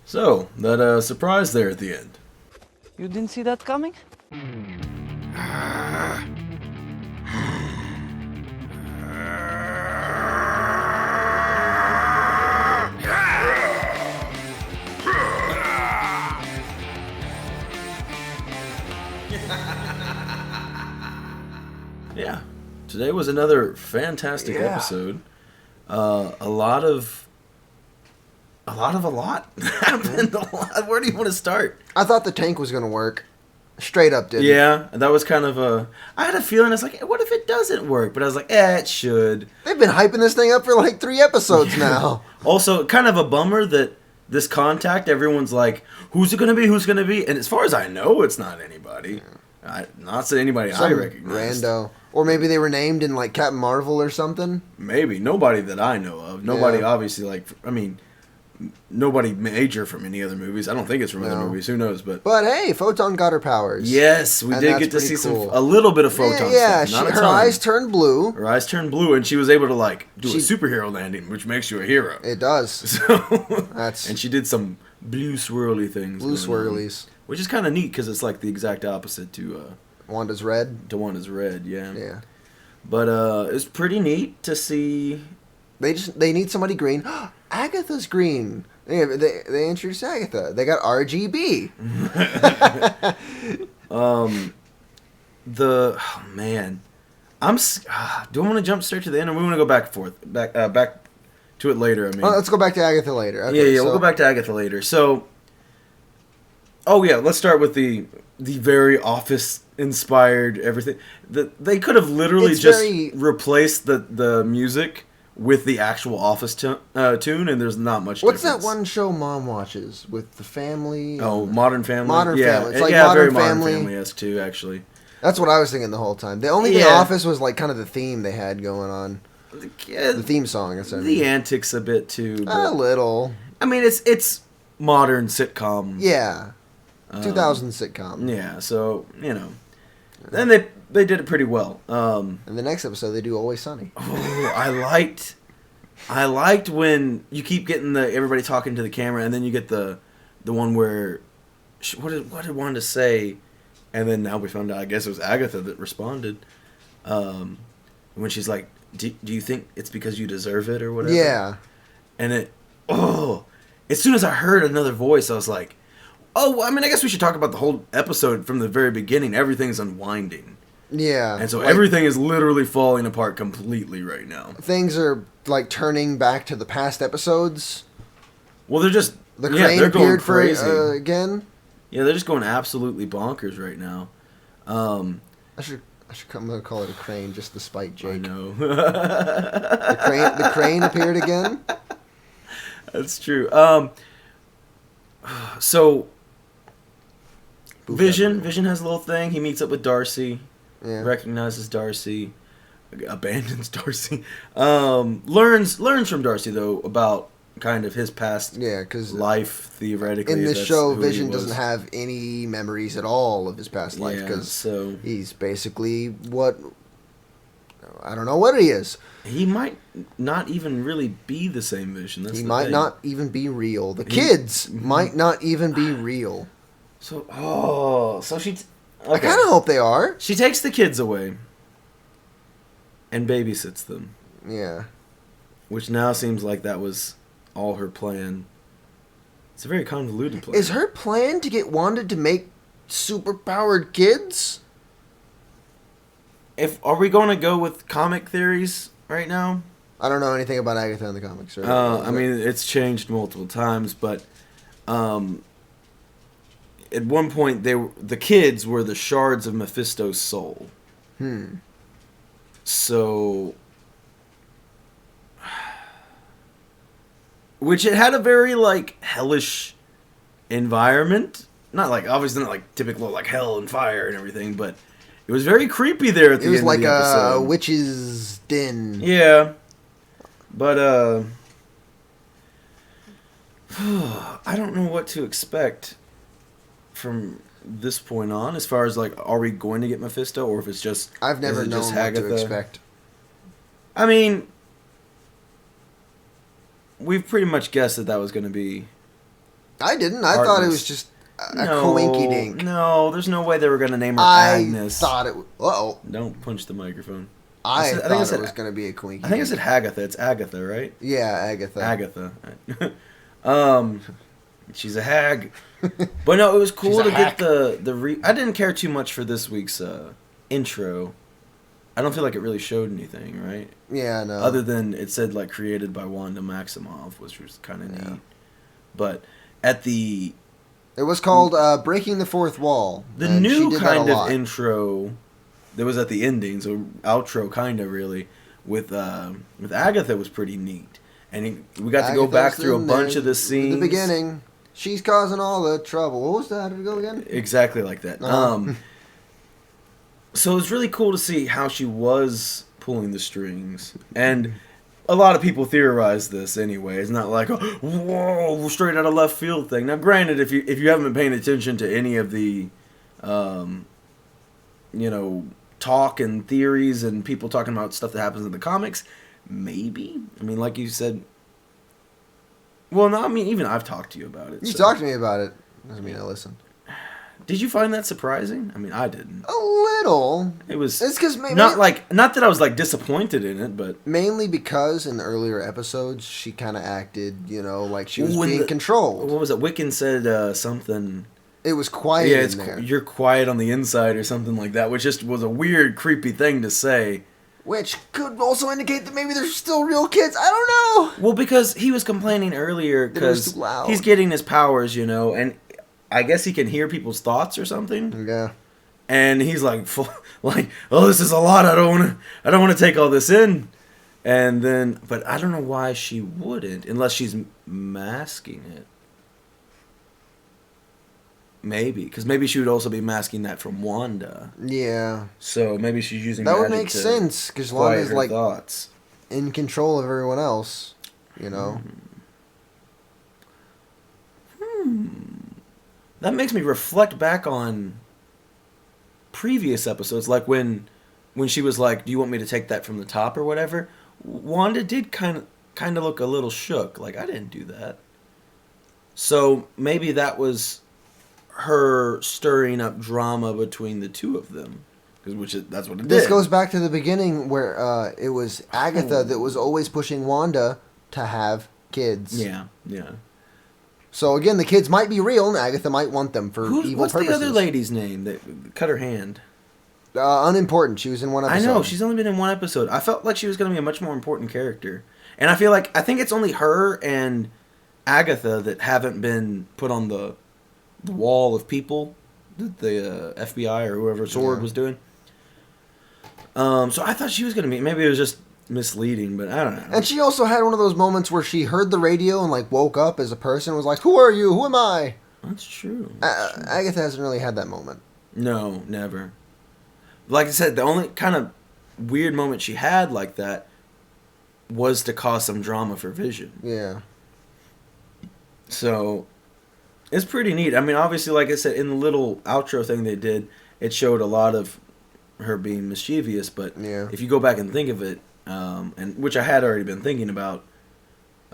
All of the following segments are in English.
So, that surprise there at the end. You didn't see that coming? Yeah. Today was another fantastic episode. A lot happened. Where do you want to start? I thought the tank was going to work. Straight up didn't. Yeah, that was kind of a... I had a feeling, I was like, what if it doesn't work? But I was like, it should. They've been hyping this thing up for like 3 episodes now. Also, kind of a bummer that this contact, everyone's like, who's it going to be? Who's going to be? And as far as I know, it's not anybody. Not anybody I recognize. Rando. Or maybe they were named in like Captain Marvel or something. Maybe. Nobody that I know of. Nobody obviously nobody major from any other movies. I don't think it's from other movies. Who knows? But hey, Photon got her powers. Yes, we did get to see a little bit of Photon stuff. Not a ton. Her eyes turned blue. Her eyes turned blue, and she was able to do a superhero landing, which makes you a hero. It does. So and she did some blue swirly things. Blue swirlies. Which is kind of neat because it's like the exact opposite to Wanda's red. To Wanda's red, yeah. Yeah. But it's pretty neat to see. They need somebody green. Agatha's green. They introduced Agatha. They got RGB. Man, do I want to jump straight to the end, or we want to go back to it later? Let's go back to Agatha later. Okay, we'll go back to Agatha later. So, let's start with the very Office inspired everything. They could have literally replaced the music with the actual Office tune, and there's not much What's difference. that one show Mom watches with the family? Oh, Modern Family? Modern Family. It's like very Modern Modern Family-esque too, actually. That's what I was thinking the whole time. The Office was like kind of the theme they had going on. The theme song. The antics a bit too. A little. I mean, it's modern sitcom. Yeah. 2000 sitcom. Yeah, so, and they did it pretty well. In the next episode, they do Always Sunny. Oh, I liked when you keep getting everybody talking to the camera, and then you get the one where, what did Wanda say? And then now we found out, I guess it was Agatha that responded. When she's like, do you think it's because you deserve it or whatever? Yeah. And as soon as I heard another voice, I was like, I guess we should talk about the whole episode from the very beginning. Everything's unwinding. Yeah. And so everything is literally falling apart completely right now. Things are like turning back to the past episodes. Well, they're just... The crane appeared for again. Yeah, they're just going absolutely bonkers right now. I should call it a crane just to spite Jake. I know. The crane appeared again. That's true. So... Vision has a little thing. He meets up with Darcy, recognizes Darcy, abandons Darcy. Learns from Darcy though about kind of his past life theoretically. In this show, Vision doesn't have any memories at all of his past life because he's basically I don't know what he is. He might not even really be the same Vision. He might not even be real. The kids might not even be real. So she... Okay. I kind of hope they are. She takes the kids away and babysits them. Yeah. Which now seems like that was all her plan. It's a very convoluted plan. Is her plan to get Wanda to make super-powered kids? Are we going to go with comic theories right now? I don't know anything about Agatha in the comics. It's changed multiple times, but... at one point, the kids were the shards of Mephisto's soul. So, which it had a very hellish environment. Obviously not typical hell and fire and everything, but it was very creepy there at the end of the episode. It was like a witch's den. Yeah, but I don't know what to expect from this point on, as far as are we going to get Mephisto, or if it's just I've never known what to expect. I mean, we've pretty much guessed that was going to be I didn't. I thought it was just a coinky-dink. No, there's no way they were going to name her Agnes. I thought it was... Uh-oh. Don't punch the microphone. I thought it was going to be a coinky-dink. I think I said Hagatha. It's Agatha, right? Yeah, Agatha. Agatha. She's a hag. But no, it was cool to get the I didn't care too much for this week's intro. I don't feel like it really showed anything, right? Yeah, no. Other than it said like created by Wanda Maximoff, which was kind of neat. But at the... It was called Breaking the Fourth Wall. The new kind of intro that was at the ending, so outro kind of really, with Agatha was pretty neat. And we got to go back through a bunch of the scenes. In the beginning, she's causing all the trouble. What was that? How did it go again? Exactly like that. So it was really cool to see how she was pulling the strings. And a lot of people theorize this anyway. It's not like, whoa, straight out of left field thing. Now, granted, if you haven't been paying attention to any of the, talk and theories and people talking about stuff that happens in the comics, maybe. I mean, like you said. Well, no, I mean, even I've talked to you about it. You talked to me about it. Doesn't mean I listened. Did you find that surprising? I mean, I didn't. A little. It's because not that I was like disappointed in it, but mainly because in the earlier episodes she kind of acted, like she was being controlled. What was it? Wiccan said something. It was quiet. Yeah, in there. You're quiet on the inside or something like that, which just was a weird, creepy thing to say. Which could also indicate that maybe they're still real kids. I don't know. Well, because he was complaining earlier because he's getting his powers, and I guess he can hear people's thoughts or something. Yeah. And he's like, oh, this is a lot. I don't want to take all this in. And then, but I don't know why she wouldn't, unless she's masking it. Maybe, because maybe she would also be masking that from Wanda. Yeah. So maybe she's using that would make sense because Wanda's like thoughts. In control of everyone else, That makes me reflect back on previous episodes, like when she was like, "Do you want me to take that from the top or whatever?" Wanda did kind of look a little shook, like I didn't do that. So maybe that was her stirring up drama between the two of them, that's what it did. This goes back to the beginning where it was Agatha that was always pushing Wanda to have kids. Yeah. So again, the kids might be real, and Agatha might want them for evil what's purposes. What's the other lady's name that cut her hand? Unimportant. She was in one episode. I know, she's only been in one episode. I felt like she was going to be a much more important character. And I think it's only her and Agatha that haven't been put on the wall of people that the FBI or whoever Sword was doing. So I thought she was going to be... Maybe it was just misleading, but I don't know. And she also had one of those moments where she heard the radio and like woke up as a person and was like, "Who are you? Who am I?" That's true. Agatha hasn't really had that moment. No, never. Like I said, the only kind of weird moment she had like that was to cause some drama for Vision. Yeah. So it's pretty neat. I mean, obviously, like I said, in the little outro thing they did, it showed a lot of her being mischievous, but if you go back and think of it, and which I had already been thinking about,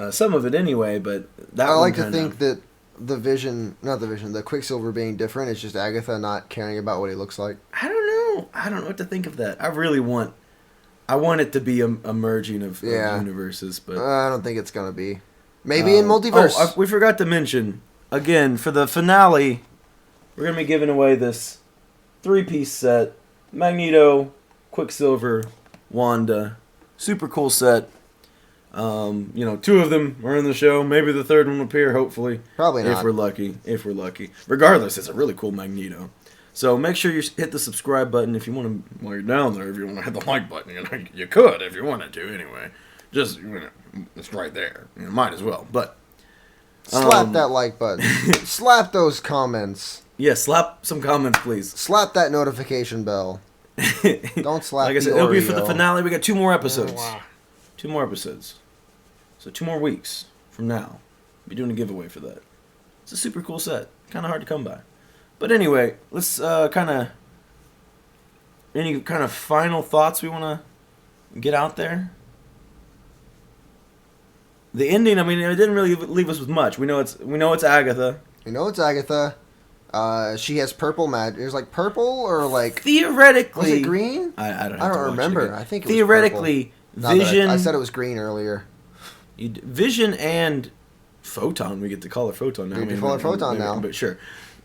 some of it anyway, but that I like to think that the Quicksilver being different, it's just Agatha not caring about what he looks like. I don't know what to think of that. I want it to be a merging of universes, but I don't think it's gonna be. Maybe in multiverse. We forgot to mention again for the finale, we're gonna be giving away this 3-piece set: Magneto, Quicksilver, Wanda. Super cool set. 2 of them are in the show. Maybe the third one will appear, hopefully. Probably not. If we're lucky. Regardless, it's a really cool Magneto. So make sure you hit the subscribe button if you want to, while you're down there, if you want to hit the like button. You could if you wanted to anyway. Just, it's right there. Might as well. But slap that like button. Slap those comments. Yeah, slap some comments, please. Slap that notification bell. Don't slap. Like I said, it'll be for the finale. We got 2 more episodes. Oh, wow. 2 more episodes. So 2 more weeks from now, we'll be doing a giveaway for that. It's a super cool set. Kind of hard to come by. But anyway, let's any kind of final thoughts we want to get out there? the ending, I mean, it didn't really leave us with much. We know it's Agatha. We know it's Agatha. She has purple magic. It was like purple or like theoretically. Was it green? I don't remember. I think it theoretically was purple. Vision. I said it was green earlier. Vision and Photon. We get to call her Photon now. We get to call her Photon now. But sure,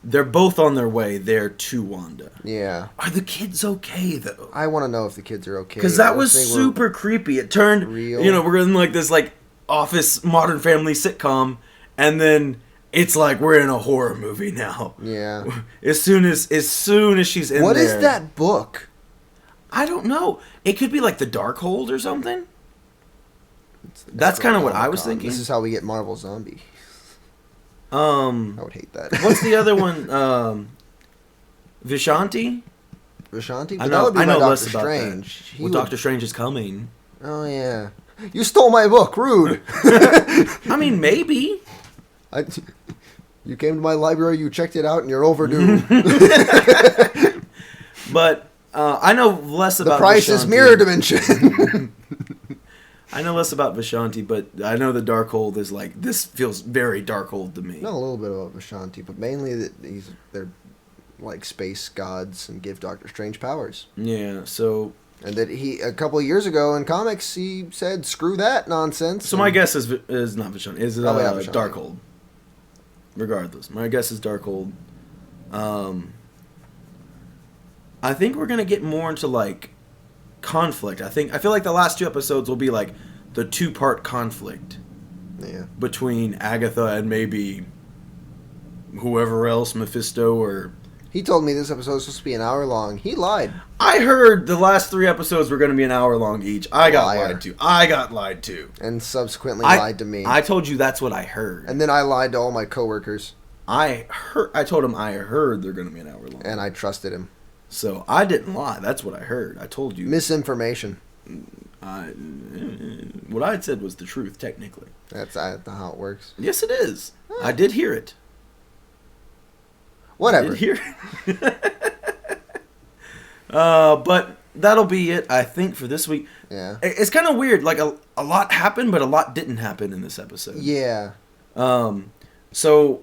they're both on their way there to Wanda. Yeah. Are the kids okay though? I want to know if the kids are okay. Because that was super creepy. It turned real. We're in like this like Office Modern Family sitcom, and then it's like we're in a horror movie now. Yeah. As soon as she's in what there. What is that book? I don't know. It could be like the Darkhold or something. That's kind of what I was thinking. This is how we get Marvel Zombie. I would hate that. What's the other one? Vishanti? Vishanti? I know less about Strange. That. Well, Doctor Strange is coming. Oh, yeah. You stole my book. Rude. I mean, maybe. You came to my library, you checked it out, and you're overdue. But I know less about the price Vishanti. Is mirror dimension. I know less about Vishanti, but I know the Darkhold is like, this feels very Darkhold to me. I know a little bit about Vishanti, but mainly that they're like space gods and give Doctor Strange powers. Yeah, so... And that a couple of years ago in comics, he said, screw that nonsense. So my guess is not Vishanti, is Vishanti. Darkhold. Regardless. My guess is Darkhold. I think we're going to get more into, like, conflict. I feel like the last 2 episodes will be, like, the 2-part conflict. Yeah. Between Agatha and maybe whoever else, Mephisto or... He told me this episode was supposed to be an hour long. He lied. I heard the last 3 episodes were going to be an hour long each. I got lied to. And subsequently lied to me. I told you that's what I heard. And then I lied to all my coworkers. I told him I heard they're going to be an hour long. And I trusted him. So I didn't lie. That's what I heard. I told you. Misinformation. What I had said was the truth, technically. That's how it works. Yes, it is. I did hear it. Whatever. I did hear it. But that'll be it, I think, for this week. Yeah. It's kind of weird. Like, a lot happened, but a lot didn't happen in this episode. Yeah. So,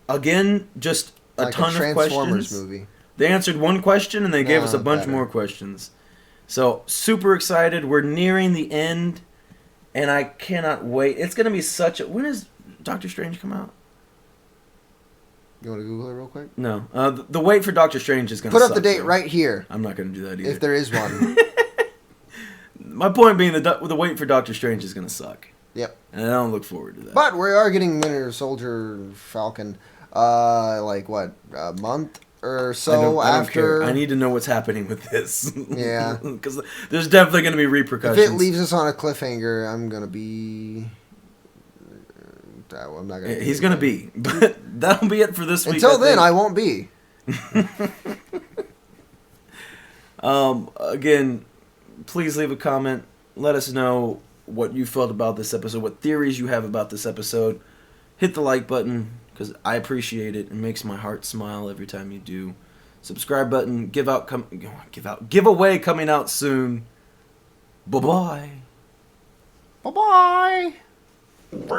again, just a ton of questions. Transformers movie. They answered one question, and they gave us a bunch more questions. So, super excited. We're nearing the end, and I cannot wait. It's going to be such a... When does Doctor Strange come out? You want to Google it real quick? No. The wait for Doctor Strange is going to suck. Put up the date right here. I'm not going to do that either. If there is one. My point being, the wait for Doctor Strange is going to suck. Yep. And I don't look forward to that. But we are getting Winter Soldier Falcon, like, what, a month or so I don't after? care. I need to know what's happening with this. Yeah. Because there's definitely going to be repercussions. If it leaves us on a cliffhanger, I'm going to be... I'm not gonna. He's gonna be, but that'll be it for this week. Until then, I won't be. Again, please leave a comment. Let us know what you felt about this episode, what theories you have about this episode. Hit the like button because I appreciate it. It makes my heart smile every time you do. Subscribe button. Giveaway coming out soon. Bye bye. Bye bye.